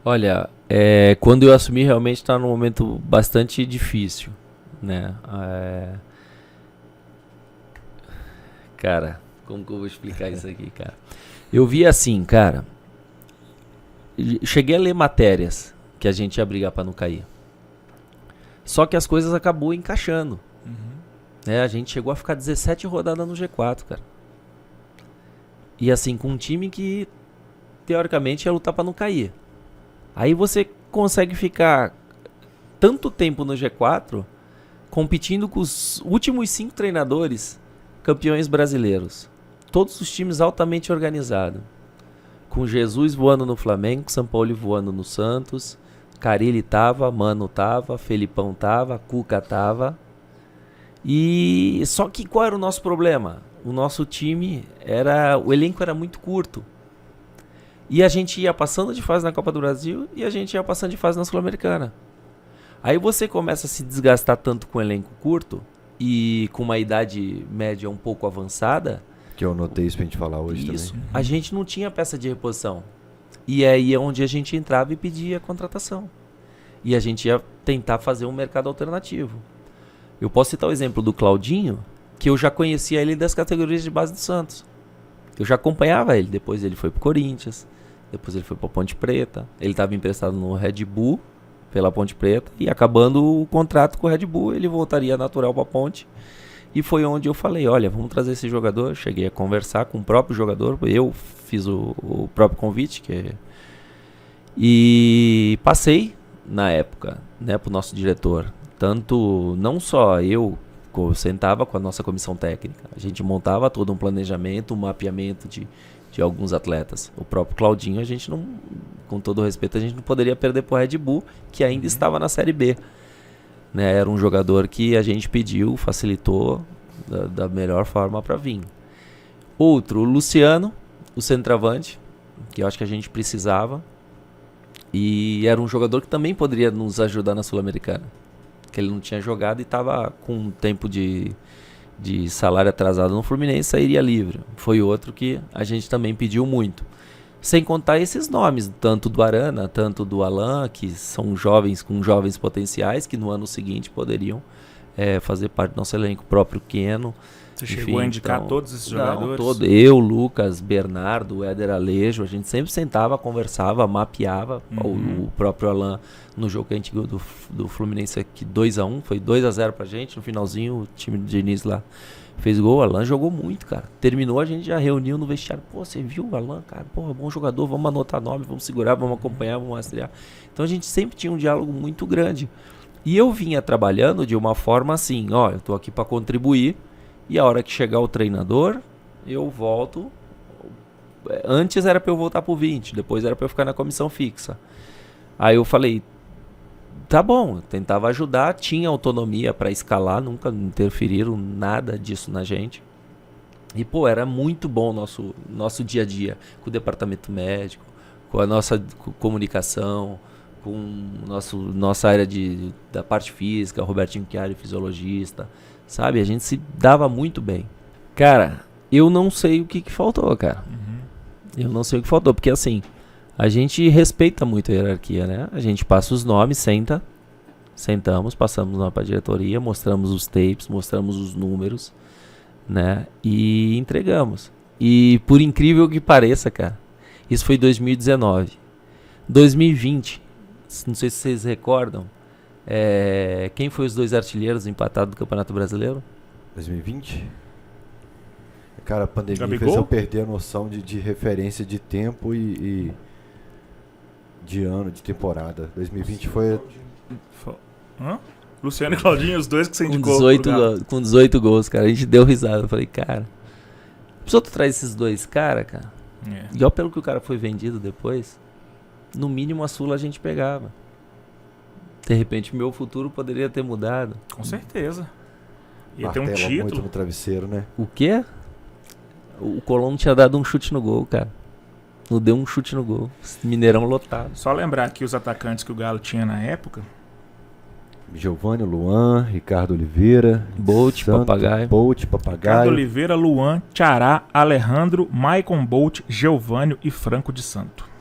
Olha, quando eu assumi realmente está num momento bastante difícil, né? Cara, como que eu vou explicar isso aqui, cara? Eu vi assim, cara, cheguei a ler matérias que a gente ia brigar pra não cair. Só que as coisas acabou encaixando. A gente chegou a ficar 17 rodadas no G4, cara. E assim, com um time que teoricamente ia lutar pra não cair. Aí você consegue ficar tanto tempo no G4 competindo com os últimos 5 treinadores campeões brasileiros. Todos os times altamente organizados. Com Jesus voando no Flamengo, São Paulo voando no Santos, Carille tava, Mano tava, Felipão tava, Cuca tava. E só que qual era o nosso problema? O nosso time o elenco era muito curto. E a gente ia passando de fase na Copa do Brasil e a gente ia passando de fase na Sul-Americana. Aí você começa a se desgastar tanto com o elenco curto e com uma idade média um pouco avançada. Que eu notei isso pra gente falar hoje também. A gente não tinha peça de reposição. E aí é onde a gente entrava e pedia contratação. E a gente ia tentar fazer um mercado alternativo. Eu posso citar o exemplo do Claudinho, que eu já conhecia ele das categorias de base do Santos. Eu já acompanhava ele. Depois ele foi pro Corinthians. Depois ele foi pra Ponte Preta. Ele estava emprestado no Red Bull pela Ponte Preta. E acabando o contrato com o Red Bull, ele voltaria natural pra Ponte. E foi onde eu falei, olha, vamos trazer esse jogador. Cheguei a conversar com o próprio jogador. Eu fiz o próprio convite. E passei, na época, né, pro nosso diretor. Tanto, não só eu sentava com a nossa comissão técnica. A gente montava todo um planejamento, um mapeamento de alguns atletas. O próprio Claudinho, a gente não, com todo o respeito, a gente não poderia perder pro Red Bull, que ainda estava na Série B. Né, era um jogador que a gente pediu, facilitou da melhor forma para vir. Outro, o Luciano, o centroavante, que eu acho que a gente precisava. E era um jogador que também poderia nos ajudar na Sul-Americana. Que ele não tinha jogado e estava com um tempo de salário atrasado no Fluminense, sairia livre. Foi outro que a gente também pediu muito. Sem contar esses nomes, tanto do Arana, tanto do Alan, que são jovens com jovens potenciais, que no ano seguinte poderiam fazer parte do nosso elenco. Próprio Keno. Você chegou a indicar todos esses jogadores? Eu, Lucas, Bernardo, Éder Alejo, a gente sempre sentava, conversava, mapeava. O próprio Alan, no jogo que a gente ganhou do Fluminense aqui, 2-1, foi 2-0 pra gente. No finalzinho, o time do Diniz lá fez gol. O Alan jogou muito, cara. Terminou, a gente já reuniu no vestiário. Pô, você viu o Alan, cara? Pô, bom jogador, vamos anotar nome, vamos segurar, vamos acompanhar, vamos rastrear. Então a gente sempre tinha um diálogo muito grande. E eu vinha trabalhando de uma forma assim, ó, eu tô aqui pra contribuir. E a hora que chegar o treinador, eu volto. Antes era pra eu voltar pro 20, depois era pra eu ficar na comissão fixa. Aí eu falei, tá bom, eu tentava ajudar, tinha autonomia pra escalar, nunca interferiram nada disso na gente. E pô, era muito bom o nosso dia a dia, com o departamento médico, com a nossa comunicação, com nossa área da parte física, Robertinho Chiari, fisiologista. Sabe, a gente se dava muito bem. Cara, eu não sei o que faltou, cara. Eu não sei o que faltou, porque assim, a gente respeita muito a hierarquia, né? A gente passa os nomes, sentamos, passamos lá pra diretoria, mostramos os tapes, mostramos os números, né? E entregamos. E por incrível que pareça, cara, isso foi 2019. 2020, não sei se vocês recordam, quem foi os 2 artilheiros empatados do Campeonato Brasileiro? 2020? Cara, a pandemia Gabigol? fez eu perder a noção de referência de tempo e de ano, de temporada. 2020 foi... Hã? Luciano e Claudinho, os dois que você indicou. Com 18 gols, cara. A gente deu risada. Eu falei, cara, se tu traz esses 2 cara. Igual pelo que o cara foi vendido depois, no mínimo a Sula a gente pegava. De repente, meu futuro poderia ter mudado. Com certeza. Ia ter um Martela título. muito no travesseiro, né? O quê? O Colombo tinha dado um chute no gol, cara. Não deu um chute no gol. Mineirão lotado. Só lembrar aqui os atacantes que o Galo tinha na época. Giovanni, Luan, Ricardo Oliveira, Bolt, Papagaio. Ricardo Oliveira, Luan, Tchará, Alejandro, Maicon Bolt, Giovanni e Franco de Santo.